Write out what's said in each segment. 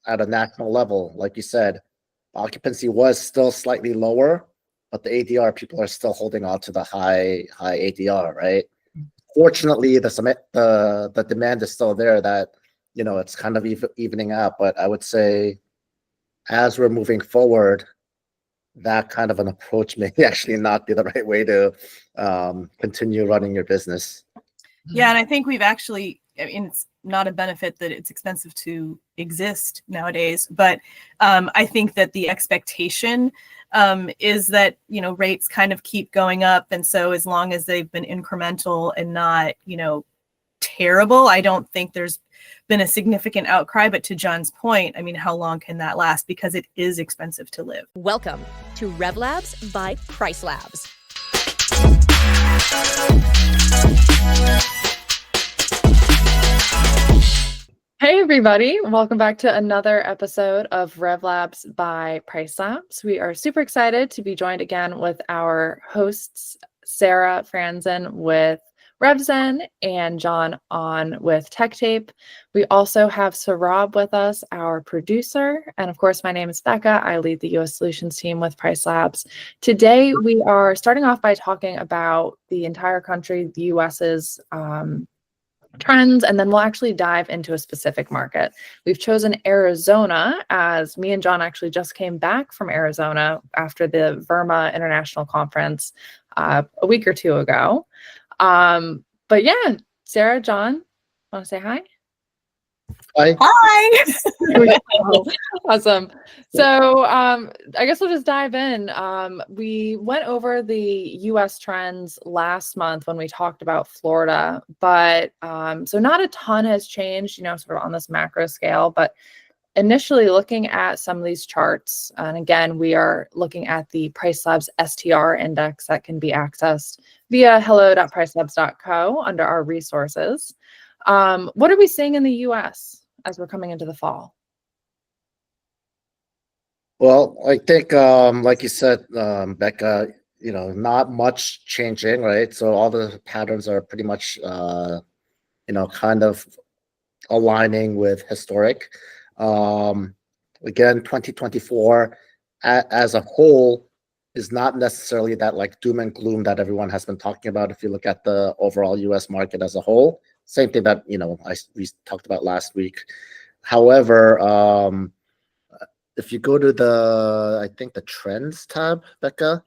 at a national level, like you said, occupancy was still slightly lower, but the ADR, people are still holding on to the high ADR, right? Fortunately, the demand is still there, that, it's kind of evening out. But I would say, as we're moving forward, that kind of an approach may actually not be the right way to continue running your business. Yeah, and I think we've actually, it's not a benefit that it's expensive to exist nowadays, but I think that the expectation is that, rates kind of keep going up. And so as long as they've been incremental and not, terrible, I don't think there's been a significant outcry. But to John's point, how long can that last? Because it is expensive to live. Welcome to RevLabs by PriceLabs. Hey everybody, welcome back to another episode of RevLabs by PriceLabs. We are super excited to be joined again with our hosts, Sarah Franzen with RevZen and John on with TechTape. We also have Saurabh with us, our producer. And of course, my name is Becca. I lead the US Solutions team with PriceLabs. Today, we are starting off by talking about the entire country, the US's trends, and then we'll actually dive into a specific market. We've chosen Arizona, as me and John actually just came back from Arizona after the VRMA International Conference a week or two ago. But yeah, Sarah, John, want to say hi? Hi. Hi. Awesome. So I guess we'll just dive in. We went over the US trends last month when we talked about Florida, but so not a ton has changed, sort of on this macro scale, but initially looking at some of these charts, and again, we are looking at the PriceLabs STR index that can be accessed via hello.pricelabs.co under our resources. What are we seeing in the US as we're coming into the fall? Well, I think, like you said, Becca, not much changing, right? So all the patterns are pretty much, kind of aligning with historic. Again, 2024 as a whole is not necessarily that like doom and gloom that everyone has been talking about. If you look at the overall US market as a whole, same thing that, we talked about last week. However, if you go to the trends tab, Becca,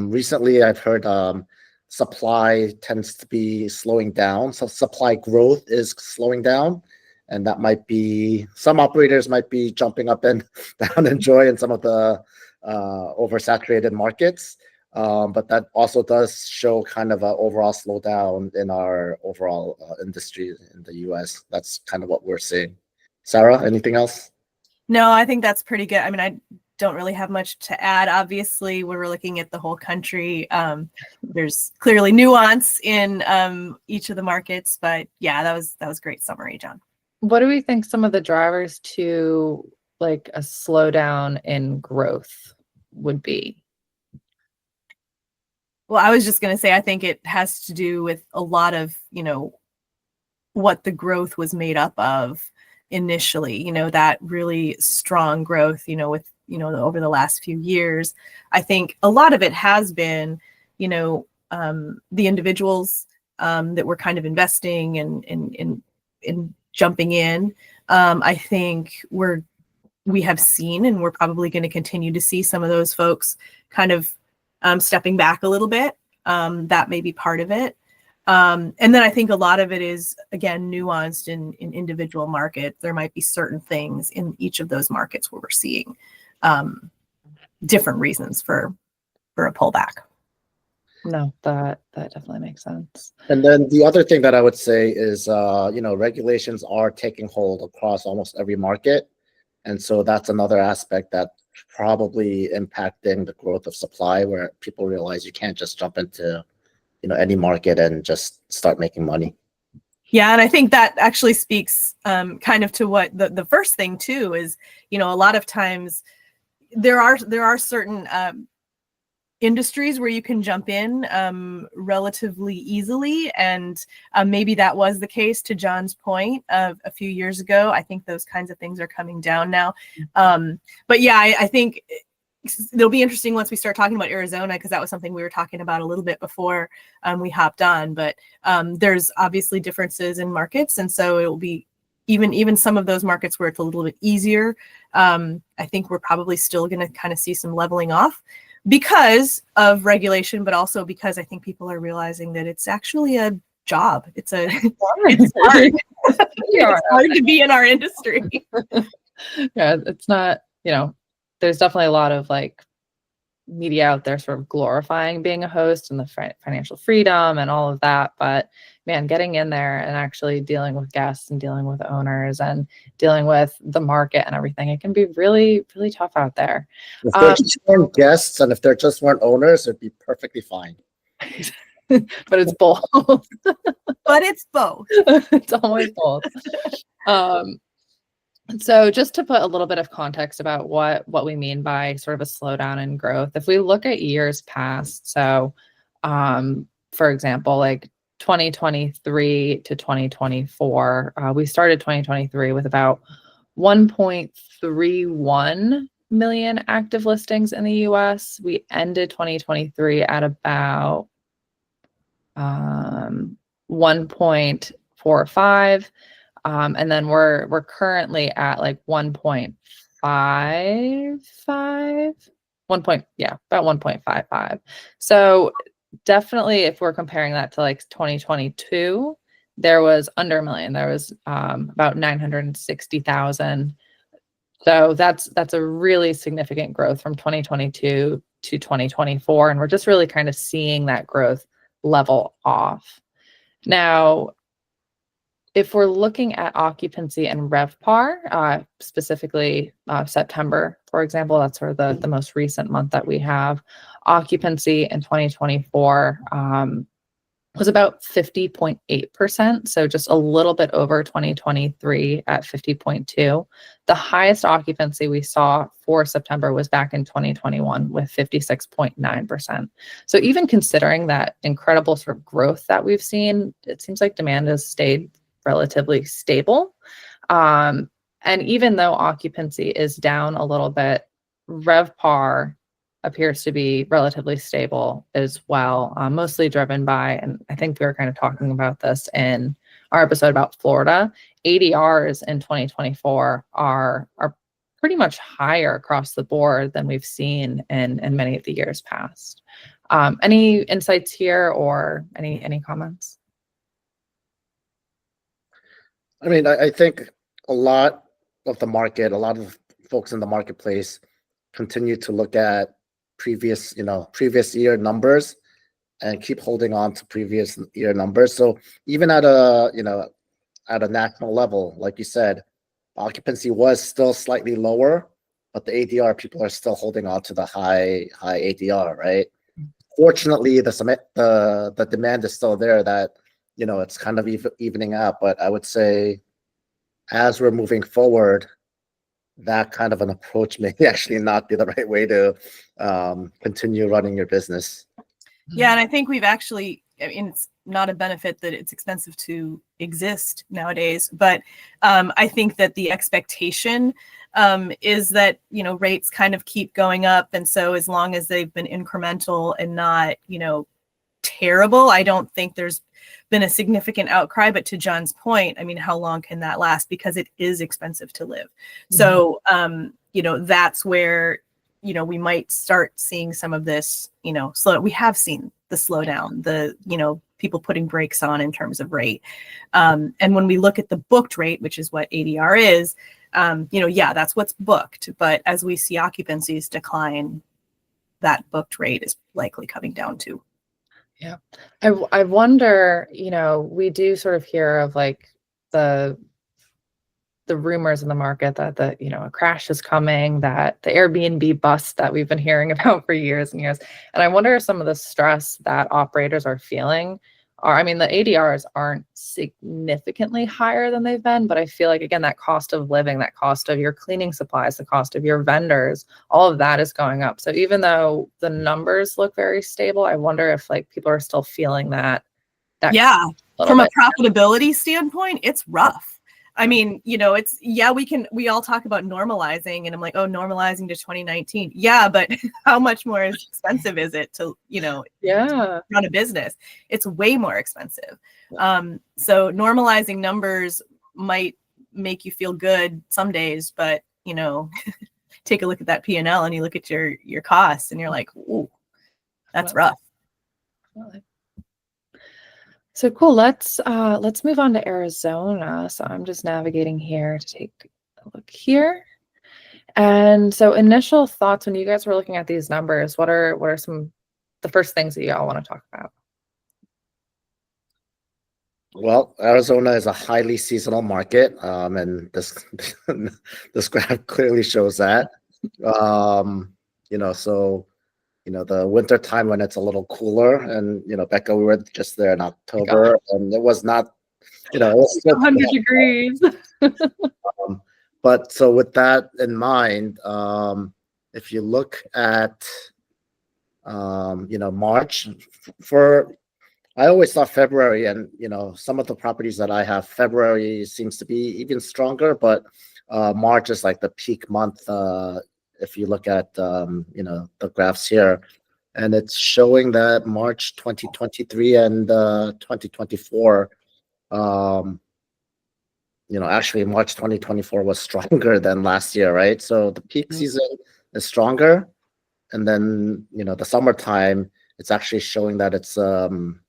recently I've heard supply tends to be slowing down. So supply growth is slowing down. And that might be, some operators might be jumping up and down in joy in some of the oversaturated markets. But that also does show kind of an overall slowdown in our overall industry in the US. That's kind of what we're seeing. Sarah, anything else? No, I think that's pretty good. I don't really have much to add. Obviously, when we're looking at the whole country, there's clearly nuance in each of the markets. But yeah, that was a great summary, John. What do we think some of the drivers to like a slowdown in growth would be? Well, I was just going to say, I think it has to do with a lot of, what the growth was made up of initially, that really strong growth, with, over the last few years. I think a lot of it has been, the individuals that were kind of investing and jumping in. I think we have seen, and we're probably going to continue to see some of those folks kind of stepping back a little bit. That may be part of it. And then I think a lot of it is, again, nuanced in individual markets. There might be certain things in each of those markets where we're seeing different reasons for a pullback. No, that definitely makes sense. And then the other thing that I would say is, regulations are taking hold across almost every market. And so that's another aspect that probably impacting the growth of supply, where people realize you can't just jump into, any market and just start making money. Yeah, and I think that actually speaks kind of to what the first thing too is, a lot of times there are certain industries where you can jump in relatively easily. And maybe that was the case, to John's point of a few years ago. I think those kinds of things are coming down now. But yeah, I think it'll be interesting once we start talking about Arizona, because that was something we were talking about a little bit before we hopped on. But there's obviously differences in markets. And so it will be even some of those markets where it's a little bit easier. I think we're probably still going to kind of see some leveling off because of regulation, but also because I think people are realizing that it's actually a job. It's hard. It's hard to be in our industry. Yeah, it's not, there's definitely a lot of like media out there sort of glorifying being a host and the financial freedom and all of that. But man, getting in there and actually dealing with guests and dealing with owners and dealing with the market and everything, it can be really, really tough out there. If they just weren't guests and if they just weren't owners, it'd be perfectly fine. But it's both. But it's both. It's always both. So just to put a little bit of context about what we mean by sort of a slowdown in growth, if we look at years past, so for example, like 2023 to 2024, we started 2023 with about 1.31 million active listings in the US. We ended 2023 at about 1.45. And then we're currently at like 1.55, about 1.55. So definitely, if we're comparing that to like 2022, there was under a million. There was about 960,000. So that's a really significant growth from 2022 to 2024, and we're just really kind of seeing that growth level off. Now, if we're looking at occupancy and RevPAR, specifically September, for example, that's sort of the most recent month that we have, occupancy in 2024 was about 50.8%. So just a little bit over 2023 at 50.2. The highest occupancy we saw for September was back in 2021 with 56.9%. So even considering that incredible sort of growth that we've seen, it seems like demand has stayed relatively stable. And even though occupancy is down a little bit, RevPAR appears to be relatively stable as well, mostly driven by, and I think we were kind of talking about this in our episode about Florida, ADRs in 2024 are pretty much higher across the board than we've seen in many of the years past. Any insights here or any comments? I mean, I think a lot of the market, a lot of folks in the marketplace continue to look at previous year numbers and keep holding on to previous year numbers. So even at a national level, like you said, occupancy was still slightly lower, but the ADR people are still holding on to the high ADR, right? Fortunately, the demand is still there, that it's kind of evening out. But I would say as we're moving forward, that kind of an approach may actually not be the right way to continue running your business. Yeah, and I think we've actually, it's not a benefit that it's expensive to exist nowadays, but I think that the expectation is that, rates kind of keep going up. And so as long as they've been incremental and not, terrible, I don't think there's been a significant outcry. But to John's point, I mean, how long can that last? Because it is expensive to live. Mm-hmm. So, that's where, we might start seeing some of this, slow. We have seen the slowdown, the, people putting brakes on in terms of rate. And when we look at the booked rate, which is what ADR is, that's what's booked. But as we see occupancies decline, that booked rate is likely coming down too. Yeah. I wonder, we do sort of hear of like the rumors in the market that a crash is coming, that the Airbnb bust that we've been hearing about for years and years. And I wonder if some of the stress that operators are feeling are, I mean, the ADRs aren't significantly higher than they've been, but I feel like, again, that cost of living, that cost of your cleaning supplies, the cost of your vendors, all of that is going up. So even though the numbers look very stable, I wonder if like people are still feeling that. Yeah, a from bit. a profitability standpoint, it's rough. I mean, it's, yeah, we all talk about normalizing, and I'm like, oh, normalizing to 2019. Yeah, but how much more expensive is it to, Yeah, run a business? It's way more expensive. So normalizing numbers might make you feel good some days, but, take a look at that P&L and you look at your costs and you're like, ooh, that's rough. So cool. Let's move on to Arizona. So I'm just navigating here to take a look here. And so initial thoughts when you guys were looking at these numbers, what are some the first things that y'all want to talk about? Well, Arizona is a highly seasonal market, and this this graph clearly shows that. So the winter time when it's a little cooler, and Becca, we were just there in October, and it was not, it was still 100 degrees. But so with that in mind, if you look at March, I always thought February, and some of the properties that I have, February seems to be even stronger, but March is like the peak month. If you look at the graphs here, and it's showing that March 2023 and 2024, actually March 2024 was stronger than last year, right? So the peak season is stronger, and then the summertime, it's actually showing that it's kind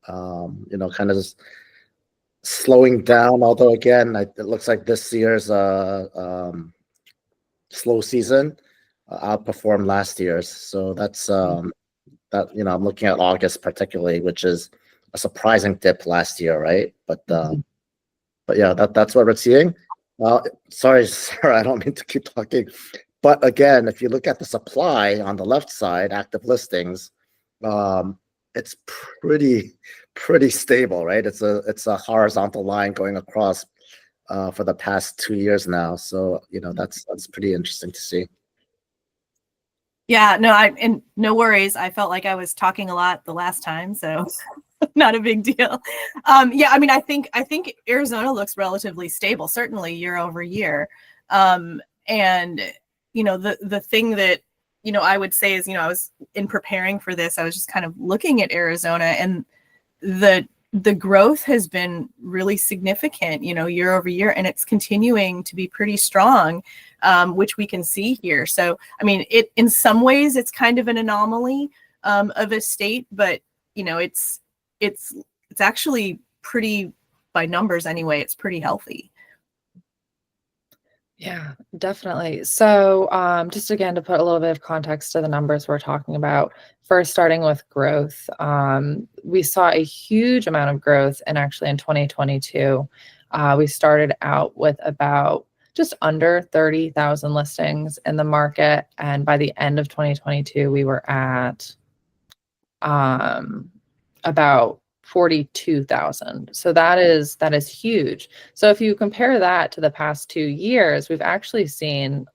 of slowing down. Although again, it looks like this year's slow season outperformed last year's. So that's that. I'm looking at August particularly, which is a surprising dip last year, right? But yeah, that's what we're seeing. Sorry, Sarah, I don't mean to keep talking. But again, if you look at the supply on the left side, active listings, it's pretty stable, right? It's a horizontal line going across for the past 2 years now. So that's pretty interesting to see. Yeah, no, and no worries. I felt like I was talking a lot the last time, so not a big deal. Yeah, I mean, I think Arizona looks relatively stable, certainly year over year. And the thing that I would say is, I was in preparing for this, I was just kind of looking at Arizona, and the growth has been really significant, year over year, and it's continuing to be pretty strong, which we can see here. So, I mean, in some ways it's kind of an anomaly of a state, but it's actually pretty, by numbers anyway, it's pretty healthy. Yeah, definitely. So just again, to put a little bit of context to the numbers we're talking about, first starting with growth, we saw a huge amount of growth, and actually in 2022, we started out with about just under 30,000 listings in the market, and by the end of 2022, we were at about 42,000. So that is huge. So if you compare that to the past 2 years, we've actually seen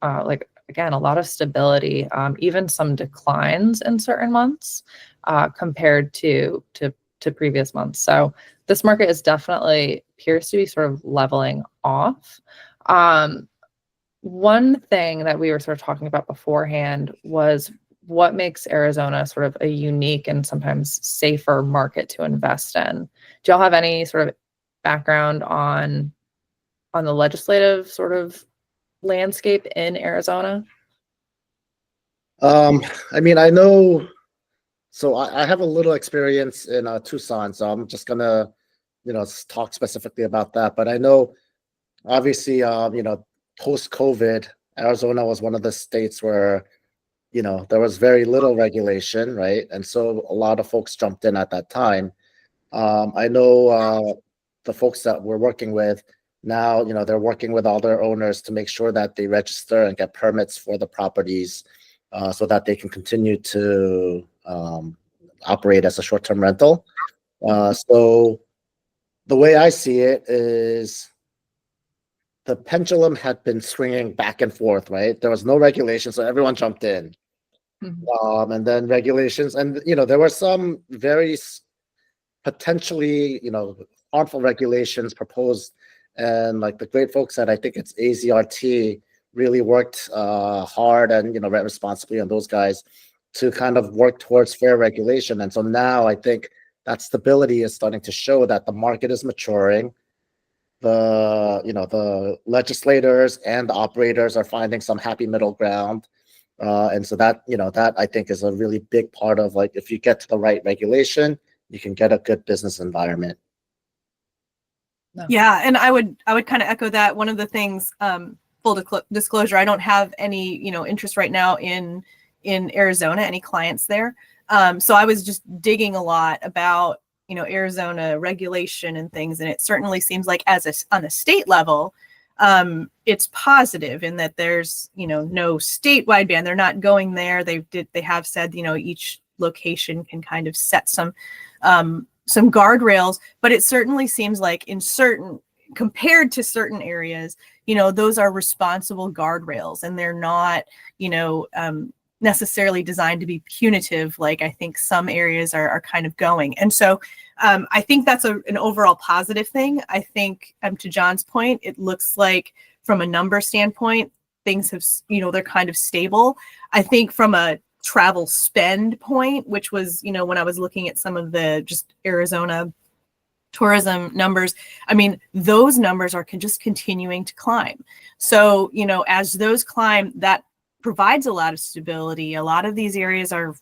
again, a lot of stability, even some declines in certain months compared to previous months. So this market is definitely appears to be sort of leveling off. One thing that we were sort of talking about beforehand was what makes Arizona sort of a unique and sometimes safer market to invest in. Do y'all have any sort of background on the legislative sort of landscape in Arizona? I mean, I know, so I have a little experience in Tucson, so I'm just gonna, talk specifically about that. But I know, obviously, post-COVID, Arizona was one of the states where there was very little regulation, right? And so a lot of folks jumped in at that time. I know the folks that we're working with now, they're working with all their owners to make sure that they register and get permits for the properties so that they can continue to operate as a short-term rental. So the way I see it is the pendulum had been swinging back and forth, right? There was no regulation, so everyone jumped in. And then regulations, and there were some very potentially, harmful regulations proposed, and like the great folks at, I think it's AZRT, really worked hard and responsibly on those guys to kind of work towards fair regulation. And so now I think that stability is starting to show that the market is maturing. The legislators and the operators are finding some happy middle ground. And so that I think is a really big part of, like, if you get to the right regulation, you can get a good business environment. Yeah, and I would kind of echo that. One of the things, full disclosure, I don't have any interest right now in Arizona, any clients there. So I was just digging a lot about Arizona regulation and things, and it certainly seems like on a state level, it's positive in that there's no statewide ban. They're not going there. They have said each location can kind of set some guardrails, but it certainly seems like compared to certain areas, those are responsible guardrails, and they're not necessarily designed to be punitive, like I think some areas are kind of going. And so I think that's an overall positive thing. I think, to John's point, it looks like from a number standpoint, things have, they're kind of stable. I think from a travel spend point, which was, when I was looking at some of the just Arizona tourism numbers, I mean, those numbers are just continuing to climb. So, as those climb, that provides a lot of stability. A lot of these areas are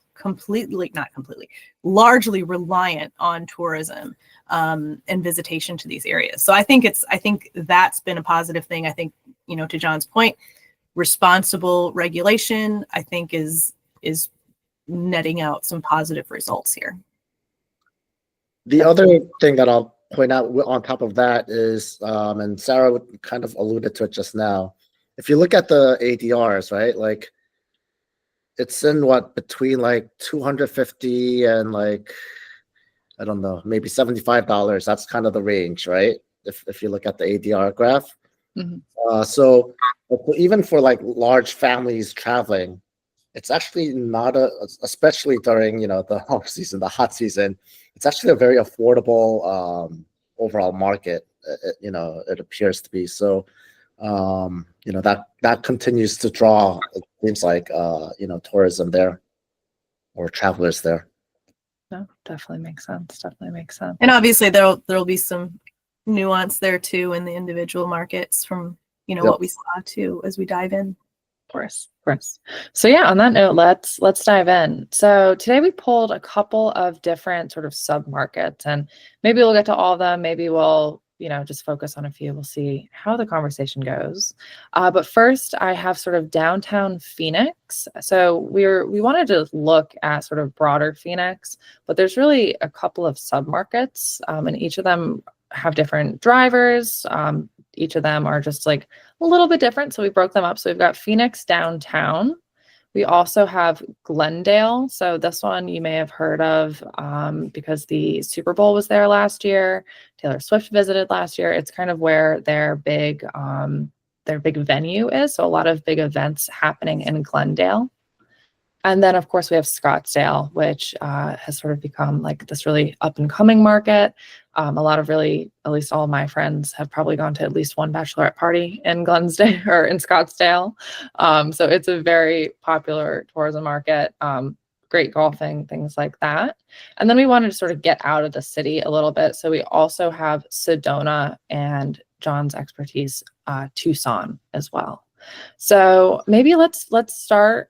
largely reliant on tourism and visitation to these areas. So I think that's been a positive thing. I think, to John's point, responsible regulation, I think is netting out some positive results here. The other thing that I'll point out on top of that is, and Sarah kind of alluded to it just now, if you look at the ADRs, right, like it's in between like 250 and like, I don't know, maybe $75. That's kind of the range, right? If you look at the ADR graph. So even for like large families traveling, it's actually not especially during, the off season, the hot season, it's actually a very affordable overall market. It appears to be. So, that continues to draw, it seems like, tourism there or travelers there. No, definitely makes sense. And obviously there'll be some nuance there too in the individual markets from, what we saw too as we dive in. Of course. So yeah, on that note, let's dive in. So today we pulled a couple of different sort of sub-markets, and maybe we'll get to all of them. Maybe we'll, just focus on a few. We'll see how the conversation goes. But first, I have sort of downtown Phoenix. So we wanted to look at sort of broader Phoenix, but there's really a couple of sub-markets, and each of them have different drivers. Each of them are just like a little bit different. So we broke them up. So we've got Phoenix downtown. We also have Glendale. So this one you may have heard of because the Super Bowl was there last year. Taylor Swift visited last year. It's kind of where their big venue is. So a lot of big events happening in Glendale. And then, of course, we have Scottsdale, which has sort of become like this really up and coming market. A lot of really, at least all of my friends have probably gone to at least one bachelorette party in Glensdale or in Scottsdale. So it's a very popular tourism market, great golfing, things like that. And then we wanted to sort of get out of the city a little bit. So we also have Sedona and John's expertise, Tucson as well. So maybe let's start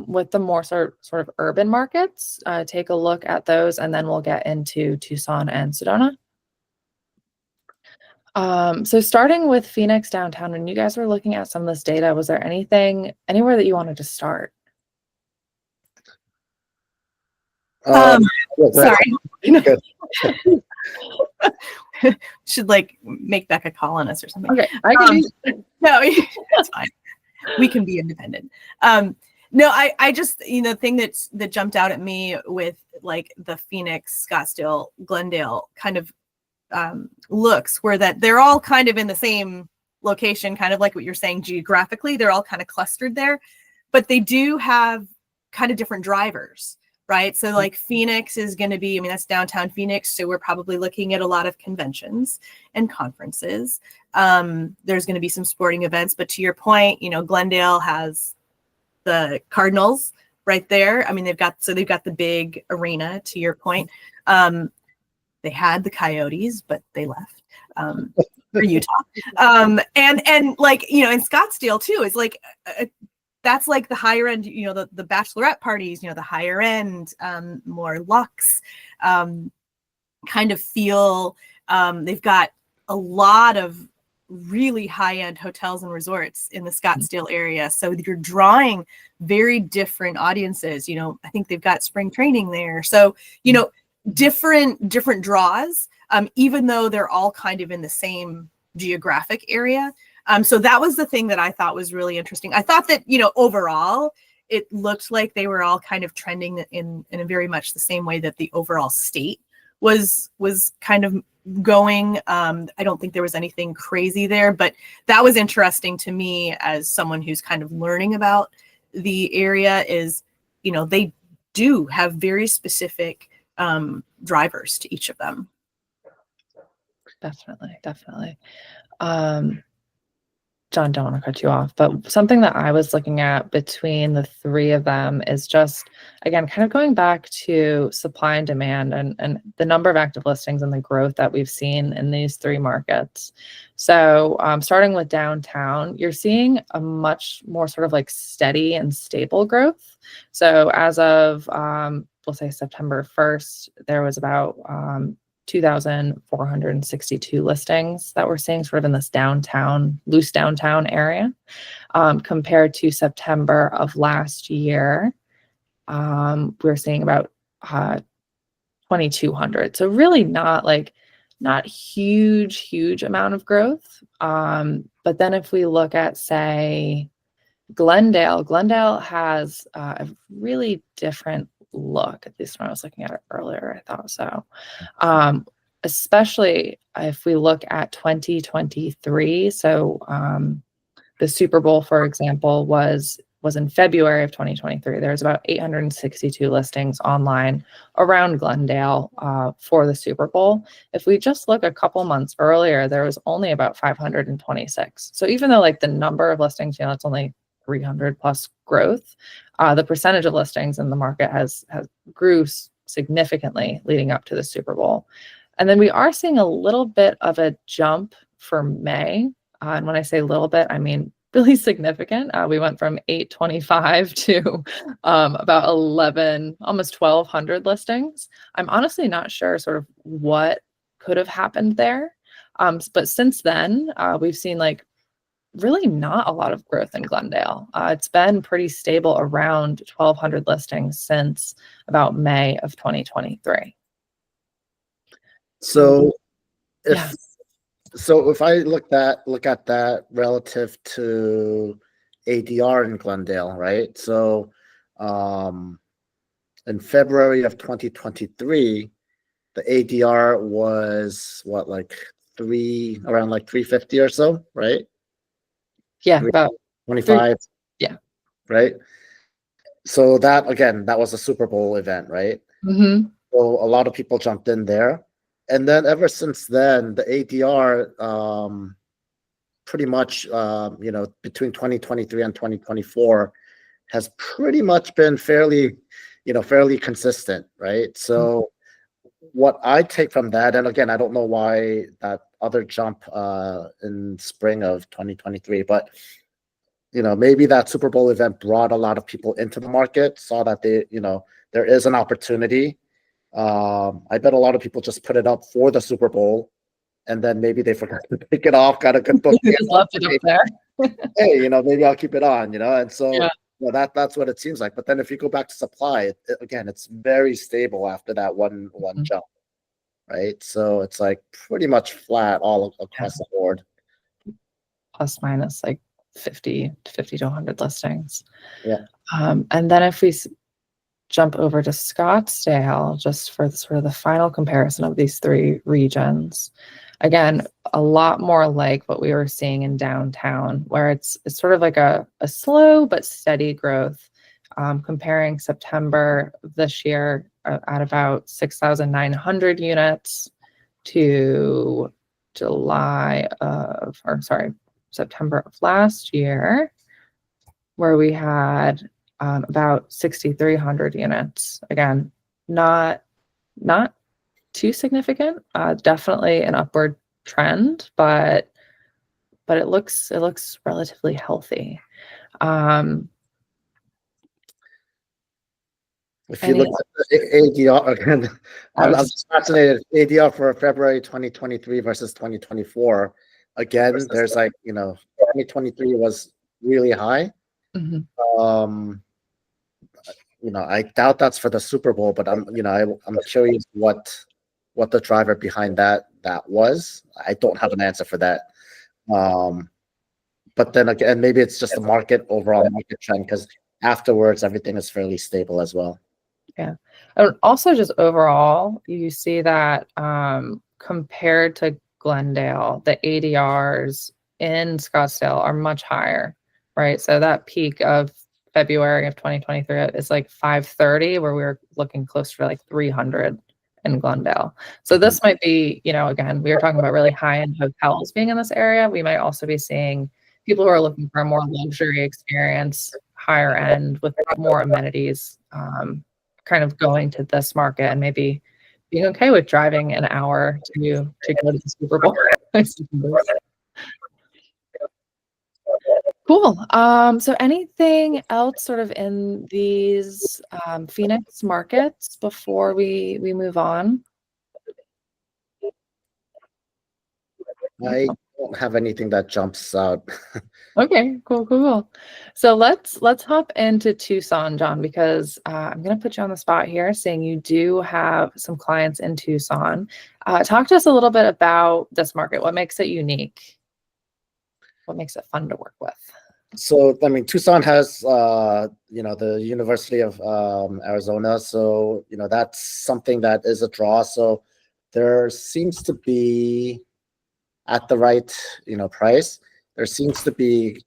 with the more sort of urban markets, take a look at those, and then we'll get into Tucson and Sedona. So starting with Phoenix downtown, when you guys were looking at some of this data, was there anywhere that you wanted to start? Sorry. Should like make Becca call on us or something. Okay, I can no, that's fine. We can be independent. No, I just, the thing that jumped out at me with like the Phoenix, Scottsdale, Glendale kind of looks were that they're all kind of in the same location, kind of like what you're saying geographically. They're all kind of clustered there, but they do have kind of different drivers, right? So like Phoenix is going to be, I mean, that's downtown Phoenix. So we're probably looking at a lot of conventions and conferences. There's going to be some sporting events, but to your point, Glendale has the Cardinals right there. I mean, they've got the big arena, to your point. They had the Coyotes, but they left for Utah. And like, in Scottsdale too, is like, that's like the higher end, the bachelorette parties, the higher end, more luxe kind of feel. They've got a lot of really high-end hotels and resorts in the Scottsdale area. So you're drawing very different audiences. I think they've got spring training there. So, different draws, even though they're all kind of in the same geographic area. So that was the thing that I thought was really interesting. I thought that, overall, it looked like they were all kind of trending in a very much the same way that the overall state was kind of going. I don't think there was anything crazy there, but that was interesting to me as someone who's kind of learning about the area is, they do have very specific drivers to each of them. Definitely. John, don't want to cut you off, but something that I was looking at between the three of them is just, again, kind of going back to supply and demand and the number of active listings and the growth that we've seen in these three markets. So starting with downtown, you're seeing a much more sort of like steady and stable growth. So as of, we'll say September 1st, there was about 2,462 listings that we're seeing sort of in this loose downtown area, compared to September of last year. We're seeing about 2,200. So really not huge amount of growth. But then if we look at, say, Glendale has a really different look, at least when I was looking at it earlier, I thought so. Especially if we look at 2023. So the Super Bowl, for example, was in February of 2023. There's about 862 listings online around Glendale for the Super Bowl. If we just look a couple months earlier, there was only about 526. So even though like the number of listings, it's only 300 plus growth, the percentage of listings in the market has grew significantly leading up to the Super Bowl. And then we are seeing a little bit of a jump for May. And when I say little bit, I mean really significant. We went from 825 to about 11, almost 1,200 listings. I'm honestly not sure sort of what could have happened there. But since then, we've seen like really not a lot of growth in Glendale. It's been pretty stable around 1,200 listings since about May of 2023. So if I look at that relative to ADR in Glendale, right? So in February of 2023, the ADR was around 350 or so, right? Yeah, about 25. Yeah. Right. So that was a Super Bowl event, right? Mm-hmm. So a lot of people jumped in there. And then ever since then, the ADR pretty much, between 2023 and 2024 has pretty much been fairly consistent, right? So what I take from that, and again, I don't know why that other jump in spring of 2023, but maybe that Super Bowl event brought a lot of people into the market, saw that there is an opportunity. I bet a lot of people just put it up for the Super Bowl, and then maybe they forgot to take it off. Got a good book. Just left it up there. Hey, maybe I'll keep it on. And so that's what it seems like. But then if you go back to supply, it's very stable after that one jump, right? So it's like pretty much flat all across the board. Plus minus like 50 to 100 listings. Yeah. And then if we jump over to Scottsdale, just for sort of the final comparison of these three regions, again, a lot more like what we were seeing in downtown, where it's sort of like a slow but steady growth. Comparing September of this year at about 6,900 units to September of last year, where we had about 6,300 units. Again, not too significant. Definitely an upward trend, but it looks relatively healthy. If you look at the ADR again, I'm just fascinated. ADR for February 2023 versus 2024. Again, there's like, 2023 was really high. Mhm. I doubt that's for the Super Bowl, but I'm curious what the driver behind that was. I don't have an answer for that. But then again, maybe it's just the overall market trend, because afterwards everything is fairly stable as well. Yeah. And also just overall, you see that compared to Glendale, the ADRs in Scottsdale are much higher, right? So that peak of February of 2023 is like 530, where we were looking closer to like 300 in Glendale. So this might be, again, we were talking about really high-end hotels being in this area. We might also be seeing people who are looking for a more luxury experience, higher end with more amenities, kind of going to this market and maybe being okay with driving an hour to go to the Super Bowl. Cool. So anything else sort of in these Phoenix markets before we move on? I don't have anything that jumps out. Okay, cool. So let's hop into Tucson, John, because I'm going to put you on the spot here, saying you do have some clients in Tucson. Talk to us a little bit about this market. What makes it unique? What makes it fun to work with? So, Tucson has, the University of Arizona. So, that's something that is a draw. So there seems to be, at the right, price, there seems to be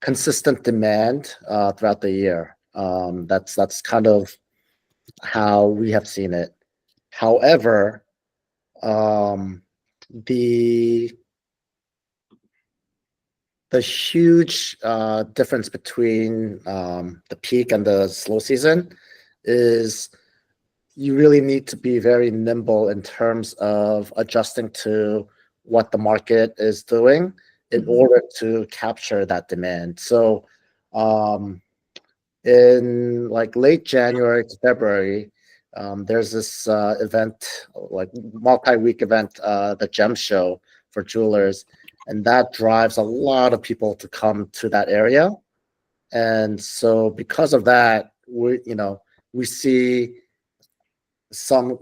consistent demand throughout the year. That's kind of how we have seen it. However, the huge difference between the peak and the slow season is you really need to be very nimble in terms of adjusting to what the market is doing in order to capture that demand. So in like late January to February, there's this event, like multi-week event, the Gem Show for jewelers, and that drives a lot of people to come to that area. And so because of that, we see some,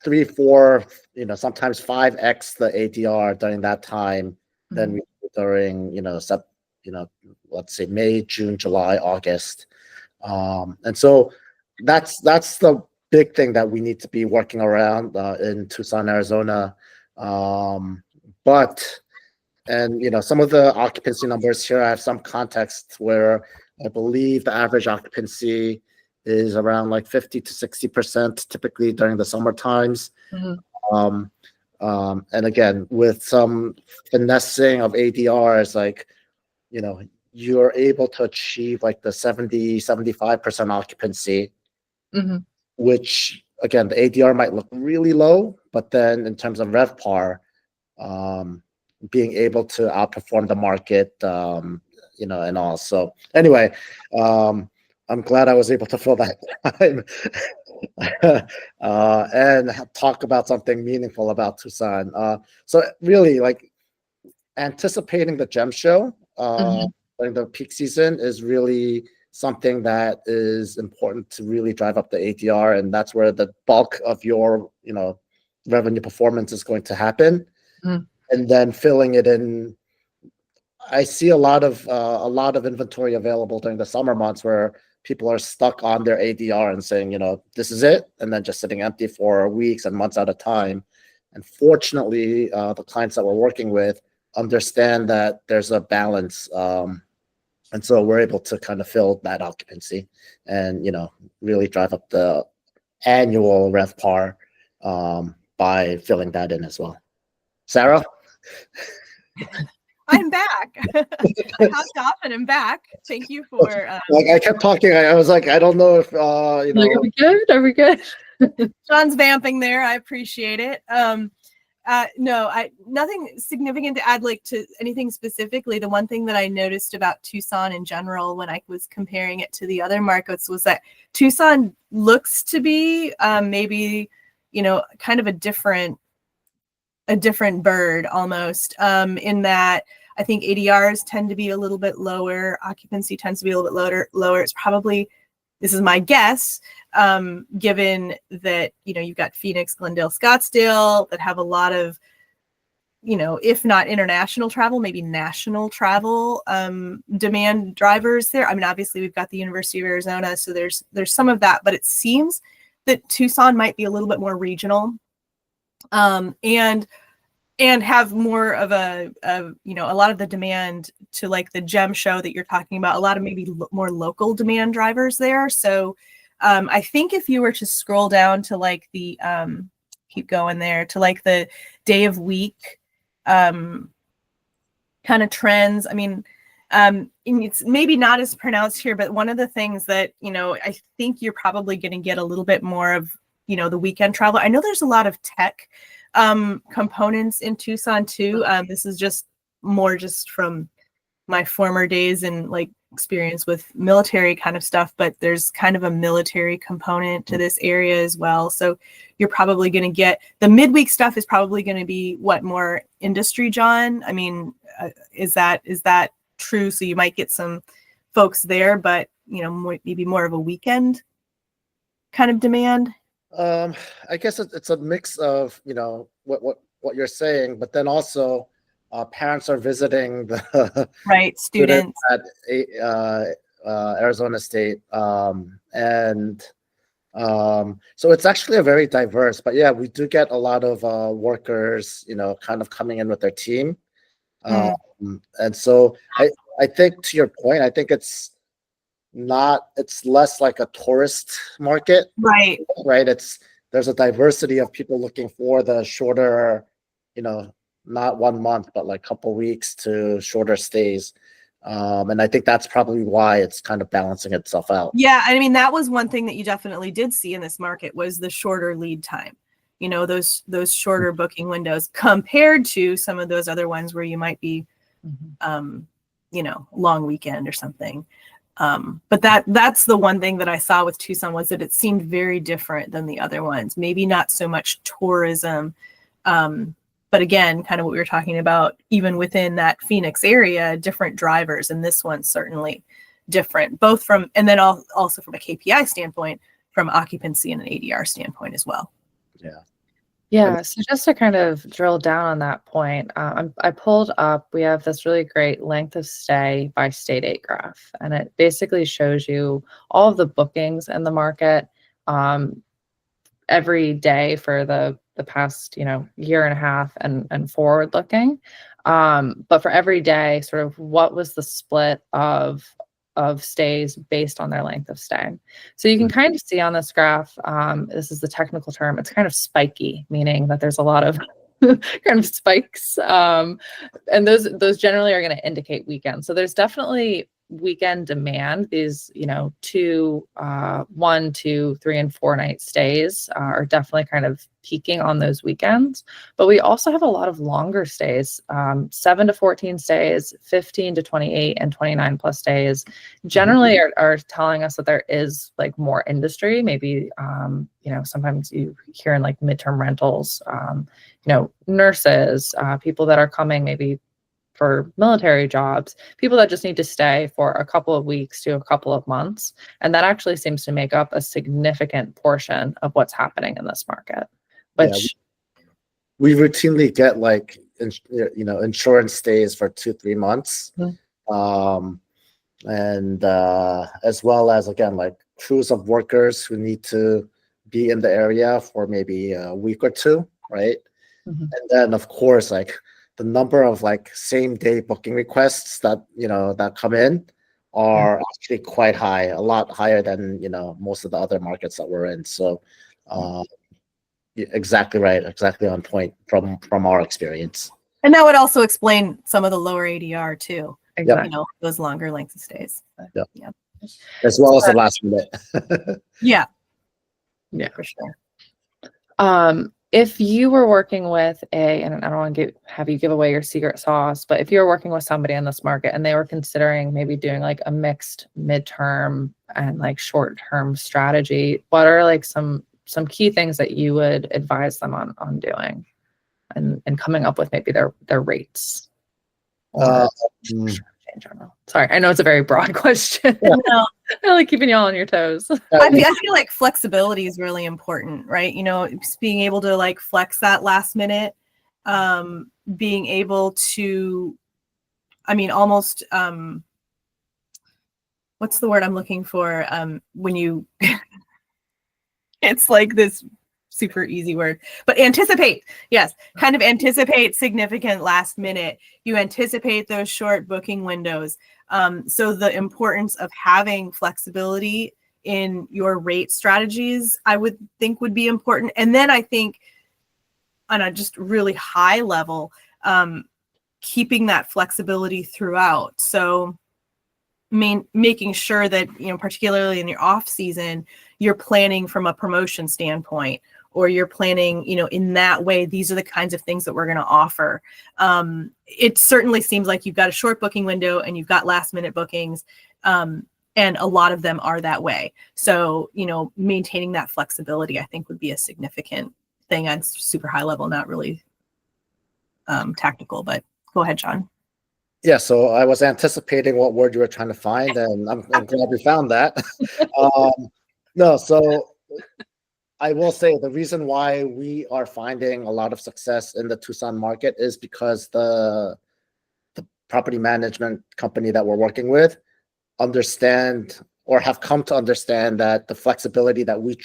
3, 4, sometimes 5x the ADR during that time than we do during, let's say May, June, July, August. And so that's the big thing that we need to be working around in Tucson, Arizona. And some of the occupancy numbers here, I have some context where I believe the average occupancy is around like 50 to 60% typically during the summer times. And again, with some finessing of ADRs, like, you're able to achieve like the 70-75% occupancy, which again, the ADR might look really low, but then in terms of RevPAR, being able to outperform the market, and all. So anyway, I'm glad I was able to fill that time and talk about something meaningful about Tucson. So really, like, anticipating the Gem Show during the peak season is really something that is important to really drive up the ADR, and that's where the bulk of your, revenue performance is going to happen. And then filling it in I see a lot of inventory available during the summer months where people are stuck on their ADR and saying, this is it, and then just sitting empty for weeks and months at a time. And fortunately, the clients that we're working with understand that there's a balance, and so we're able to kind of fill that occupancy and really drive up the annual RevPAR by filling that in as well. Sarah? I'm back. I hopped off and I'm back. Thank you for I kept talking. I was like, I don't know if Are we good? Are we good? John's vamping there. I appreciate it. No, nothing significant to add to anything specifically. The one thing that I noticed about Tucson in general when I was comparing it to the other markets was that Tucson looks to be maybe kind of a different bird almost, in that I think ADRs tend to be a little bit lower, occupancy tends to be a little bit lower. It's probably, this is my guess, given that you've got Phoenix, Glendale, Scottsdale that have a lot of if not international travel, maybe national travel demand drivers there. I mean, obviously we've got the University of Arizona, so there's some of that, but it seems that Tucson might be a little bit more regional, and have more of a lot of the demand to the gem show that you're talking about, a lot of maybe more local demand drivers there. So I think if you were to scroll down to the keep going there to the day of week kind of trends. I mean, it's maybe not as pronounced here, but one of the things that I think you're probably going to get a little bit more of the weekend travel. I know there's a lot of tech components in Tucson too. This is just from my former days and experience with military kind of stuff, but there's kind of a military component to this area as well. So you're probably going to get the midweek stuff is probably going to be more industry, John. I mean, is that true? So you might get some folks there, but maybe more of a weekend kind of demand. I guess it's a mix of what you're saying, but then also parents are visiting the right students at Arizona State, and so it's actually a very diverse. But yeah, we do get a lot of workers, kind of coming in with their team, and so I think to your point, I think it's less like a tourist market, right? There's a diversity of people looking for the shorter, not 1 month, but couple weeks to shorter stays. And I think that's probably why it's kind of balancing itself out. Yeah. I mean, that was one thing that you definitely did see in this market was the shorter lead time, those shorter booking windows compared to some of those other ones where you might be, long weekend or something. But that's the one thing that I saw with Tucson was that it seemed very different than the other ones. Maybe not so much tourism, but again, kind of what we were talking about, even within that Phoenix area, different drivers, and this one's certainly different, both from, and then also from a KPI standpoint, from occupancy and an ADR standpoint as well. Yeah. So just to kind of drill down on that point, I pulled up, we have this really great length of stay by state date graph, and it basically shows you all of the bookings in the market every day for the past, year and a half and forward looking. But for every day, sort of what was the split of stays based on their length of stay. So you can kind of see on this graph, this is the technical term, it's kind of spiky, meaning that there's a lot of kind of spikes. And those generally are going to indicate weekends. So there's definitely weekend demand. These, 2, 1, 2, 3, and 4 night stays are definitely kind of peaking on those weekends. But we also have a lot of longer stays, 7 to 14 stays, 15 to 28 and 29 plus days generally are telling us that there is more industry. Maybe, sometimes you hear in midterm rentals, nurses, people that are coming maybe for military jobs, people that just need to stay for a couple of weeks to a couple of months. And that actually seems to make up a significant portion of what's happening in this market, which we routinely get insurance stays for 2-3 months. And as well as, again, like crews of workers who need to be in the area for maybe a week or two, right? And then, of course, like the number of like same day booking requests that that come in are actually quite high, a lot higher than most of the other markets that we're in. So exactly right, exactly on point from our experience. And that would also explain some of the lower ADR too. Exactly. Those longer lengths of stays. Yeah. As well as the last minute. Yeah, for sure. If you were working with and I don't want to have you give away your secret sauce, but if you were working with somebody in this market and they were considering maybe doing like a mixed midterm and like short-term strategy, what are like some key things that you would advise them on doing and coming up with maybe their rates? Or in general. Sorry, I know it's a very broad question. No. I like keeping you all on your toes. I feel like flexibility is really important, right? Just being able to like flex that last minute, being able to, almost, what's the word I'm looking for? When you, it's like this super easy word, but anticipate. Yes. Kind of anticipate significant last minute. You anticipate those short booking windows. So the importance of having flexibility in your rate strategies, I would think would be important. And then I think on a just really high level, keeping that flexibility throughout. So making sure that, particularly in your off season, you're planning from a promotion standpoint, or you're planning, in that way, these are the kinds of things that we're going to offer. It certainly seems like you've got a short booking window and you've got last minute bookings. And a lot of them are that way. So, maintaining that flexibility, I think, would be a significant thing on super high level, not really tactical, but go ahead, John. Yeah, so I was anticipating what word you were trying to find, and I'm glad we found that. No, so I will say the reason why we are finding a lot of success in the Tucson market is because the property management company that we're working with understand or have come to understand that the flexibility that we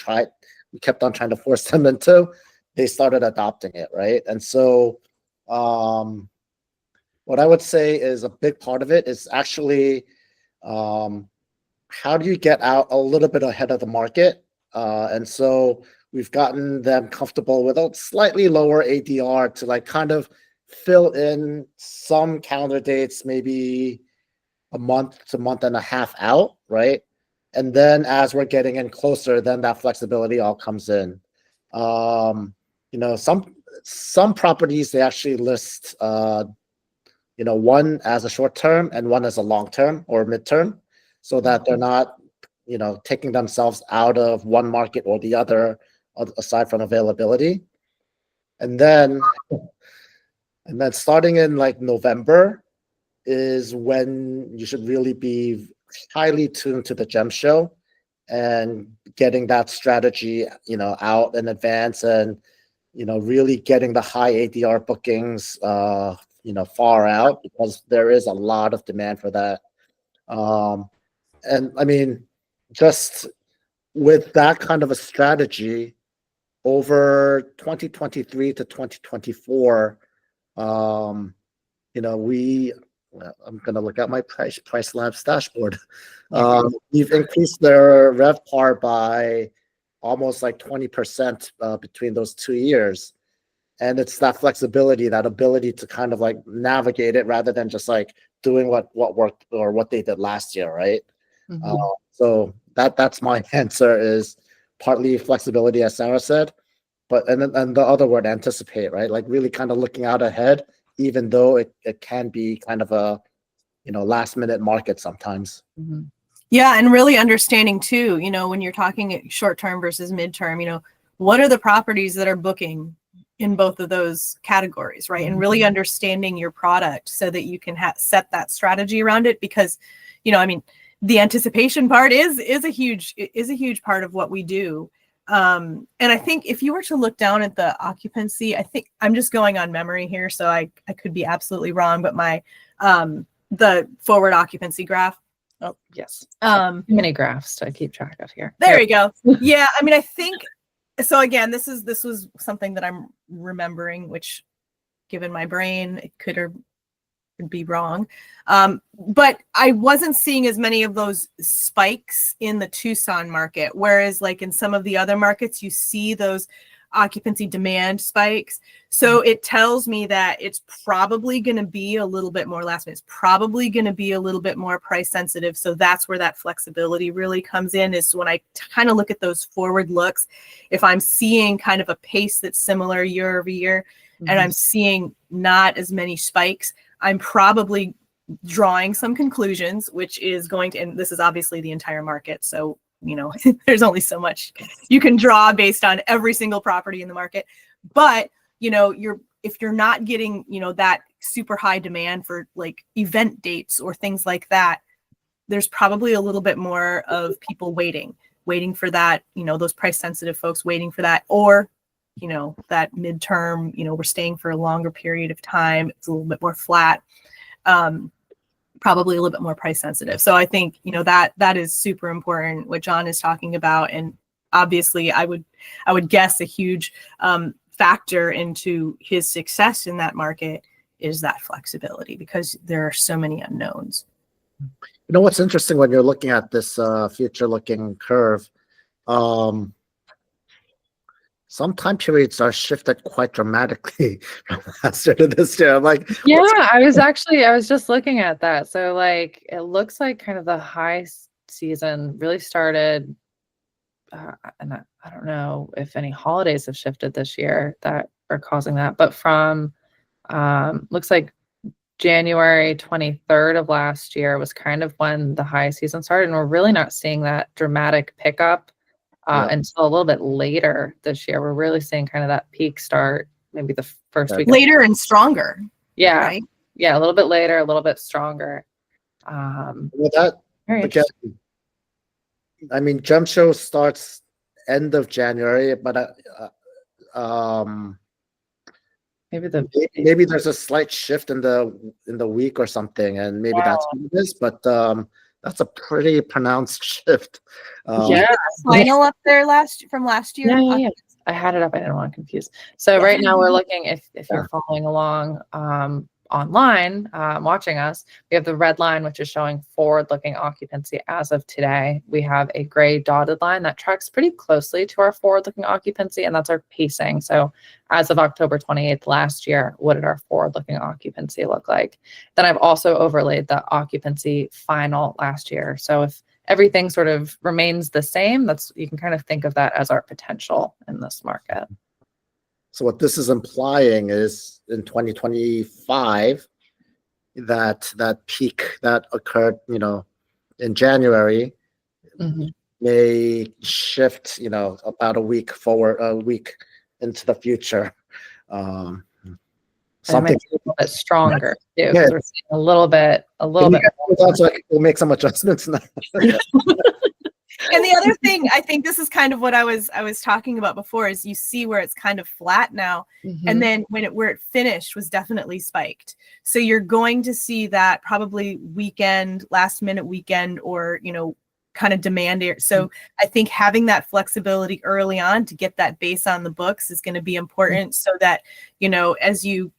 kept on trying to force them into, they started adopting it, right? And so what I would say is a big part of it is actually how do you get out a little bit ahead of the market? And so we've gotten them comfortable with a slightly lower ADR to like kind of fill in some calendar dates, maybe a month to month and a half out, right? And then as we're getting in closer, then that flexibility all comes in. Some properties, they actually list one as a short term and one as a long term or midterm, so that they're not taking themselves out of one market or the other, aside from availability. And then starting in like November is when you should really be highly tuned to the gem show and getting that strategy out in advance, and really getting the high ADR bookings far out, because there is a lot of demand for that. And just with that kind of a strategy over 2023 to 2024, I'm going to look at my PriceLabs dashboard. We've increased their RevPAR by almost like 20% between those 2 years. And it's that flexibility, that ability to kind of like navigate it rather than just like doing what worked or what they did last year, right? So that's my answer, is partly flexibility, as Sarah said, and the other word, anticipate, right? Like really kind of looking out ahead, even though it can be kind of a last minute market sometimes. Yeah, and really understanding too, when you're talking short term versus midterm, what are the properties that are booking in both of those categories, right? And really understanding your product so that you can set that strategy around it, because the anticipation part is a huge part of what we do. And I think if you were to look down at the occupancy, I think I'm just going on memory here, so I could be absolutely wrong, but my the forward occupancy graph. Oh, yes. Too many graphs to keep track of here. There you go. Yeah, I mean, I think so. Again, this was something that I'm remembering, which, given my brain, it could be wrong. But I wasn't seeing as many of those spikes in the Tucson market, whereas like in some of the other markets, you see those occupancy demand spikes. So it tells me that it's probably going to be a little bit more last minute. It's probably going to be a little bit more price sensitive. So that's where that flexibility really comes in, is when I kind of look at those forward looks. If I'm seeing kind of a pace that's similar year over year, and I'm seeing not as many spikes, I'm probably drawing some conclusions, which is going to, and this is obviously the entire market. So, you know, there's only so much you can draw based on every single property in the market. But, you know, if you're not getting, you know, that super high demand for like event dates or things like that, there's probably a little bit more of people waiting for that, you know, those price sensitive folks waiting for that, or, you know, that midterm, you know, we're staying for a longer period of time. It's a little bit more flat. Probably a little bit more price sensitive. So I think, you know, that is super important, what John is talking about. And obviously I would guess a huge factor into his success in that market is that flexibility, because there are so many unknowns. You know, what's interesting when you're looking at this future looking curve, some time periods are shifted quite dramatically from last year to this year. I'm like, yeah, I was just looking at that. So like, it looks like kind of the high season really started, and I don't know if any holidays have shifted this year that are causing that, but from looks like January 23rd of last year was kind of when the high season started, and we're really not seeing that dramatic pickup until a little bit later this year. We're really seeing kind of that peak start, maybe the first week. Later and stronger. Yeah. Right? Yeah. A little bit later, a little bit stronger. Well, that, again, I mean, Jump Show starts end of January, but maybe there's a slight shift in the week or something, and maybe that's what it is, but that's a pretty pronounced shift. Final up there from last year. Yeah. I had it up. I didn't want to confuse. So right now we're looking, if you're following along online, watching us, we have the red line, which is showing forward-looking occupancy as of today. We have a gray dotted line that tracks pretty closely to our forward-looking occupancy, and that's our pacing. So as of October 28th last year, what did our forward-looking occupancy look like? Then I've also overlaid the occupancy final last year. So if everything sort of remains the same, you can kind of think of that as our potential in this market. So what this is implying is in 2025, that peak that occurred, you know, in January may shift, you know, about a week into the future. Something a little bit stronger too. Yeah. We're seeing a little bit. So we'll make some adjustments now. And the other thing, I think this is kind of what I was talking about before, is you see where it's kind of flat now, and then where it finished was definitely spiked. So you're going to see that probably last minute weekend, or, you know, kind of demand air. So I think having that flexibility early on to get that base on the books is going to be important, so that, you know, as you,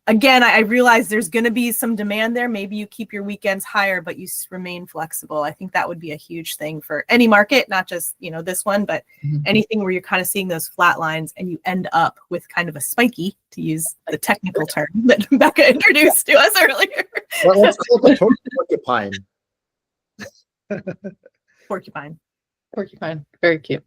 again, I realize there's going to be some demand there. Maybe you keep your weekends higher, but you remain flexible. I think that would be a huge thing for any market, not just, you know, this one, but anything where you're kind of seeing those flat lines and you end up with kind of a spiky, to use the technical term that Becca introduced to us earlier. Well, let's call it the porcupine. Porcupine. Very cute.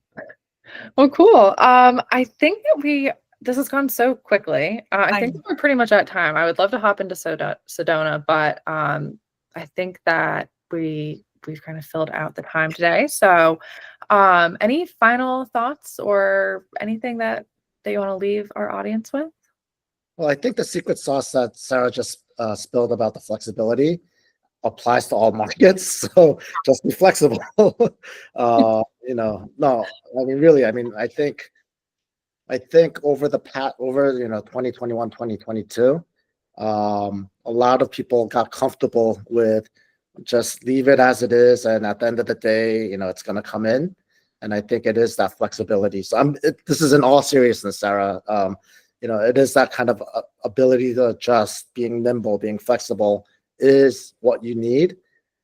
Well, cool. I think that this has gone so quickly. I think we're pretty much at time. I would love to hop into Sedona, but I think that we've kind of filled out the time today. So any final thoughts or anything that you want to leave our audience with? Well, I think the secret sauce that Sarah just spilled about the flexibility applies to all markets. So just be flexible. You No, I mean, really, I think over 2021, 2022, a lot of people got comfortable with just leave it as it is, and at the end of the day, it's going to come in. And I think it is that flexibility. So this is in all seriousness, Sarah. It is that kind of ability to adjust, being nimble, being flexible is what you need.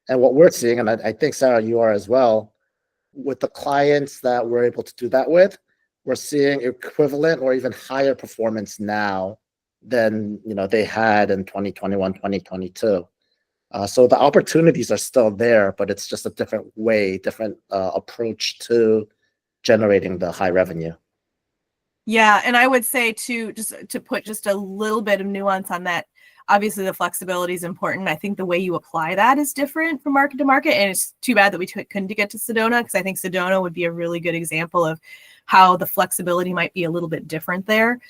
And what we're seeing, and I think, Sarah, you are as well, with the clients that we're able to do that with, we're seeing equivalent or even higher performance now than they had in 2021, 2022. So the opportunities are still there, but it's just a different way, different approach to generating the high revenue. Yeah, and I would say too, just to put just a little bit of nuance on that, obviously the flexibility is important. I think the way you apply that is different from market to market, and it's too bad that we couldn't get to Sedona, because I think Sedona would be a really good example of how the flexibility might be a little bit different there,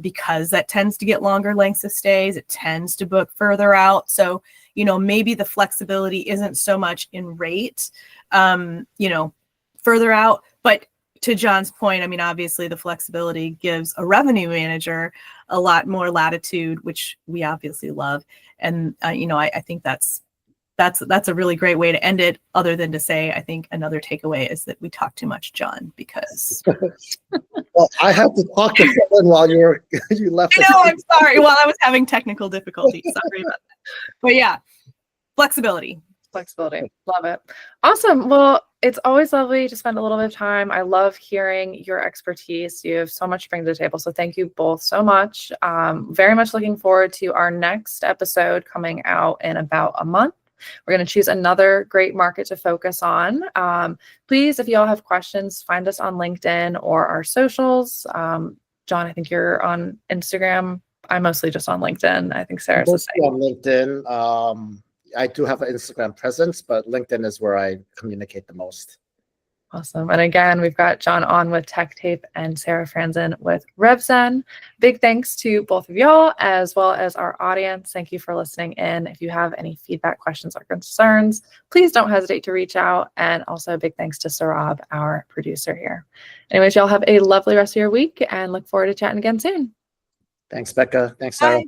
because that tends to get longer lengths of stays. It tends to book further out. So, maybe the flexibility isn't so much in rate, further out, but to John's point, obviously the flexibility gives a revenue manager a lot more latitude, which we obviously love. And, I think that's a really great way to end it, other than to say, I think another takeaway is that we talk too much, John, because. Well, I had to talk to someone while you left. I know, I'm sorry. Well, I was having technical difficulties. Sorry about that. But yeah, flexibility. Love it. Awesome. Well, it's always lovely to spend a little bit of time. I love hearing your expertise. You have so much to bring to the table. So thank you both so much. Very much looking forward to our next episode coming out in about a month. We're going to choose another great market to focus on. Please, if you all have questions, find us on LinkedIn or our socials. John, I think you're on Instagram. I'm mostly just on LinkedIn. I think Sarah's the same. On LinkedIn. I do have an Instagram presence, but LinkedIn is where I communicate the most. Awesome. And again, we've got John on with TechTape and Sarah Franzen with RevZen. Big thanks to both of y'all, as well as our audience. Thank you for listening in. If you have any feedback, questions, or concerns, please don't hesitate to reach out. And also a big thanks to Saurabh, our producer here. Anyways, y'all have a lovely rest of your week and look forward to chatting again soon. Thanks, Becca. Thanks, Sarah. Bye.